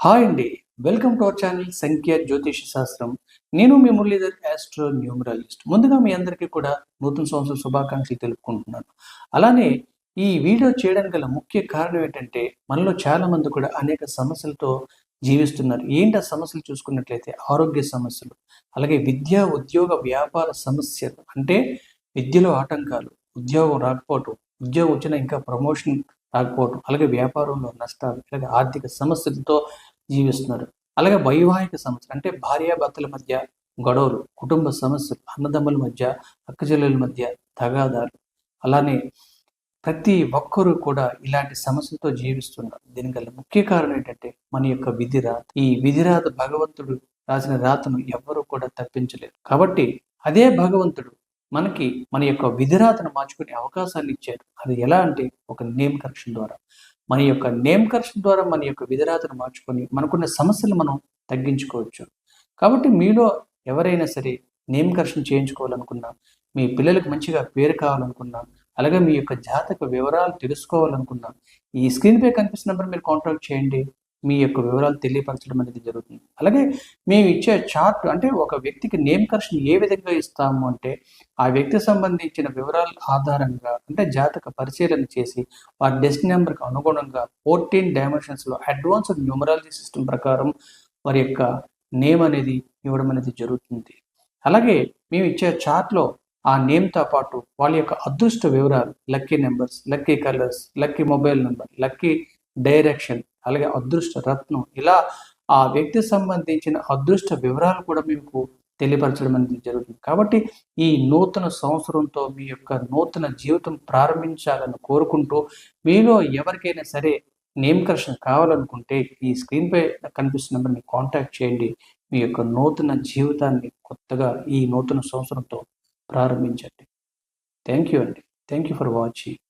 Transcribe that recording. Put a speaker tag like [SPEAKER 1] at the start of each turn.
[SPEAKER 1] Hi అండి. Welcome to our channel సంఖ్య జ్యోతిష శాస్త్రం. నేను మీ మురళీధర్ ఆస్ట్రో న్యూమరాలజిస్ట్. ముందుగా మీ అందరికీ కూడా నూతన సంవత్సర శుభాకాంక్షలు తెలుపుకుంటున్నాను. అలానే ఈ వీడియో చేయడానికి గల ముఖ్య కారణం ఏంటంటే, మనలో చాలా మంది కూడా అనేక సమస్యలతో జీవిస్తున్నారు. ఏంటి ఆ సమస్యలు చూసుకున్నట్లయితే ఆరోగ్య సమస్యలు, అలాగే విద్య, ఉద్యోగ, వ్యాపార సమస్యలు. అంటే విద్యలో ఆటంకాలు, ఉద్యోగం రాకపోవటం, ఉద్యోగం వచ్చినా ఇంకా ప్రమోషన్ రాకపోవటం, అలాగే వ్యాపారంలో నష్టాలు, అలాగే ఆర్థిక సమస్యలతో జీవిస్తున్నారు. అలాగే వైవాహిక సమస్యలు అంటే భార్యాభర్తల మధ్య గొడవలు, కుటుంబ సమస్యలు, అన్నదమ్ముల మధ్య, అక్కచెల్లెల మధ్య తగాదాలు. అలానే ప్రతి ఒక్కరూ కూడా ఇలాంటి సమస్యలతో జీవిస్తున్నారు. దీనికల్ల ముఖ్య కారణం ఏంటంటే మన యొక్క విధిరాత. ఈ విధిరాత భగవంతుడు రాసిన రాతను ఎవ్వరూ కూడా తప్పించలేరు. కాబట్టి అదే భగవంతుడు మనకి మన యొక్క విధిరాతను మార్చుకునే అవకాశాన్ని ఇచ్చారు. అది ఎలా అంటే ఒక నేమ్ కరెక్షన్ ద్వారా. మన యొక్క నేమ్ కరెక్షన్ ద్వారా మన యొక్క విధిరాతను మార్చుకొని మనకున్న సమస్యలు మనం తగ్గించుకోవచ్చు. కాబట్టి మీలో ఎవరైనా సరే నేమ్ కరెక్షన్ చేయించుకోవాలనుకున్నా, మీ పిల్లలకు మంచిగా పేరు కావాలనుకున్నా, అలాగే మీ యొక్క జాతక వివరాలు తెలుసుకోవాలనుకున్నా, ఈ స్క్రీన్‌పై కనిపిస్తున్న నంబర్ మీరు కాంటాక్ట్ చేయండి. మీ యొక్క వివరాలు తెలియపరచడం అనేది జరుగుతుంది. అలాగే మేము ఇచ్చే చార్ట్ అంటే ఒక వ్యక్తికి నేమ్ కరెక్షన్ ఏ విధంగా ఇస్తాము అంటే, ఆ వ్యక్తికి సంబంధించిన వివరాల ఆధారంగా అంటే జాతక పరిశీలన చేసి, వారి డెస్టినీ నంబర్‌కి అనుగుణంగా 14 డైమెన్షన్స్‌లో అడ్వాన్స్డ్ న్యూమరాలజీ సిస్టమ్ ప్రకారం వారి యొక్క నేమ్ అనేది ఇవ్వడం అనేది జరుగుతుంది. అలాగే మేము ఇచ్చే చార్ట్‌లో ఆ నేమ్‌తో పాటు వాళ్ళ యొక్క అదృష్ట వివరాలు, lucky numbers, lucky colours, lucky mobile number, lucky direction, అలాగే అదృష్ట రత్నం, ఇలా ఆ వ్యక్తికి సంబంధించిన అదృష్ట వివరాలు కూడా మీకు తెలియపరచడం అనేది జరుగుతుంది. కాబట్టి ఈ నూతన సంవత్సరంతో మీ యొక్క నూతన జీవితం ప్రారంభించాలని కోరుకుంటూ, మీలో ఎవరికైనా సరే నేమ్ కరెక్షన్ కావాలనుకుంటే ఈ స్క్రీన్‌పై కనిపిస్తున్న నంబర్‌ని కాంటాక్ట్ చేయండి. మీ యొక్క నూతన జీవితాన్ని కొత్తగా ఈ నూతన సంవత్సరంతో ప్రారంభించండి. థ్యాంక్ యూ అండి. Thank you for watching.